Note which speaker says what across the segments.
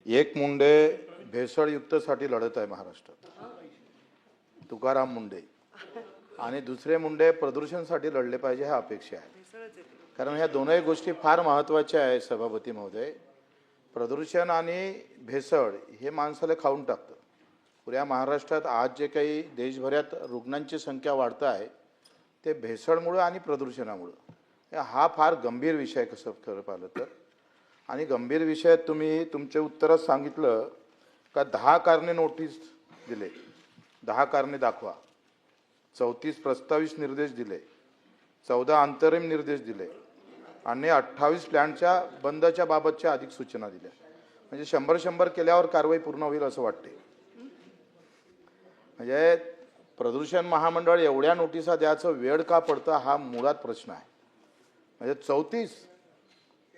Speaker 1: एक मुंडे भेसळयुक्तसाठी लढत आहे महाराष्ट्रात, तुकाराम मुंडे, आणि दुसरे मुंडे प्रदूषणसाठी लढले पाहिजे ह्या अपेक्षा आहे. कारण ह्या दोनही गोष्टी फार महत्त्वाच्या आहे सभापती महोदय. प्रदूषण आणि भेसळ हे माणसाला खाऊन टाकतं. पुऱ्या महाराष्ट्रात आज जे काही देशभरात रुग्णांची संख्या वाढत आहे ते भेसळमुळे आणि प्रदूषणामुळे. हा फार गंभीर विषय कसं खरं पाहिलं तर. आणि गंभीर विषयात तुम्ही तुमच्या उत्तरात सांगितलं का 10 कारणे नोटीस दिले, 10 कारणे दाखवा, 34 प्रस्तावित निर्देश दिले, 14 अंतरिम निर्देश दिले आणि 28 प्लॅनच्या बंदच्या बाबतच्या अधिक सूचना दिल्या. म्हणजे 100 केल्यावर कारवाई पूर्ण होईल असं वाटते. म्हणजे प्रदूषण महामंडळ एवढ्या नोटिसा द्यायचं वेळ का पडतं हा मुळात प्रश्न आहे. म्हणजे 34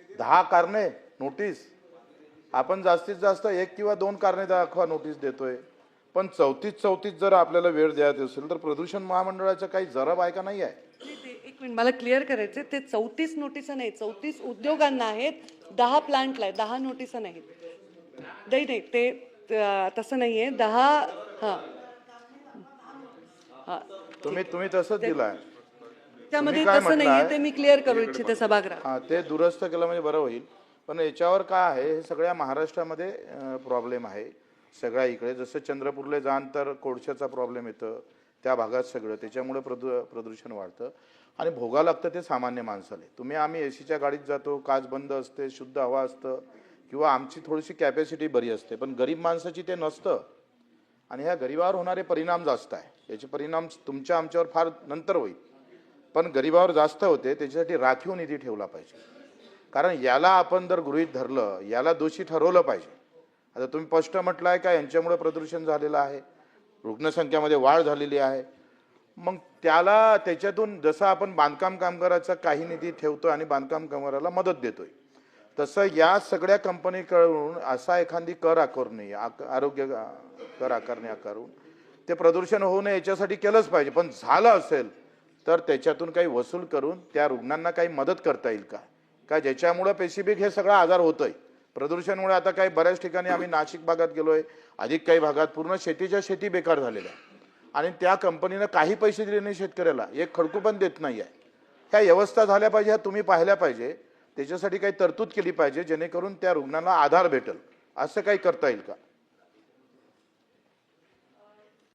Speaker 1: 10 कारणे नोटीस, आपण जास्तीत जास्त 1 किंवा 2 कारणे दाखवा नोटीस देतोय, पण 34 जर आपल्याला वेळ द्यायचा असेल तर प्रदूषण महामंडळाचं काही जरब आहे का नाही आहे.
Speaker 2: एक मिनिट मला क्लिअर करायचे, ते 34 नोटिसा नाही, 34 उद्योगांना आहेत, 10 प्लांटला आहे, 10 नोटिसा नाहीत. नाही ते तसं नाहीये. 10
Speaker 1: तुम्ही तसंच दिलाय.
Speaker 2: त्यामध्ये तसं नाहीये, ते मी क्लिअर करू इच्छिते सभागृहात.
Speaker 1: ते दुरुस्त केलं म्हणजे बरं होईल. पण याच्यावर काय आहे, हे सगळ्या महाराष्ट्रामध्ये प्रॉब्लेम आहे. सगळ्या इकडे जसं चंद्रपूरला जाण तर कोळशाचा प्रॉब्लेम येतं त्या भागात सगळं, त्याच्यामुळे प्रदूषण वाढतं आणि भोगा लागतं ते सामान्य माणसाला. तुम्ही आम्ही एसीच्या गाडीत जातो, काच बंद असते, शुद्ध हवा असतं किंवा आमची थोडीशी कॅपॅसिटी बरी असते, पण गरीब माणसाची ते नसतं आणि ह्या गरिबावर होणारे परिणाम जास्त आहे. याचे परिणाम तुमच्या आमच्यावर फार नंतर होईल, पण गरिबावर जास्त होते. त्याच्यासाठी राखीव निधी ठेवला पाहिजे. कारण याला आपण जर गृहीत धरलं, याला दोषी ठरवलं पाहिजे. आता तुम्ही स्पष्ट म्हटलं आहे का यांच्यामुळे प्रदूषण झालेलं आहे, रुग्णसंख्येमध्ये वाढ झालेली आहे, मग त्याच्यातून जसं आपण बांधकाम कामगाराचा काही निधी ठेवतो आणि बांधकाम कामगाराला मदत देतोय, तसं या सगळ्या कंपनीकडून असा एखादी कर आकारणी, आरोग्य कर आकारणी आकारून ते प्रदूषण होऊ नये याच्यासाठी केलंच पाहिजे. पण झालं असेल तर त्याच्यातून काही वसूल करून त्या रुग्णांना काही मदत करता येईल का ज्याच्यामुळे स्पेसिफिक हे सगळं आजार होतोय प्रदूषणामुळे. आता काही बऱ्याच ठिकाणी आम्ही नाशिक भागात गेलोय, अधिक काही भागात पूर्ण शेतीच्या शेती बेकार झालेल्या आणि त्या कंपनीनं काही पैसे दिले नाही शेतकऱ्याला, एक खडकू पण देत नाही आहे. ह्या व्यवस्था झाल्या पाहिजे, ह्या तुम्ही पाहिल्या पाहिजे. त्याच्यासाठी काही तरतूद केली पाहिजे जेणेकरून त्या रुग्णांना आधार भेटेल. असं काही करता येईल का?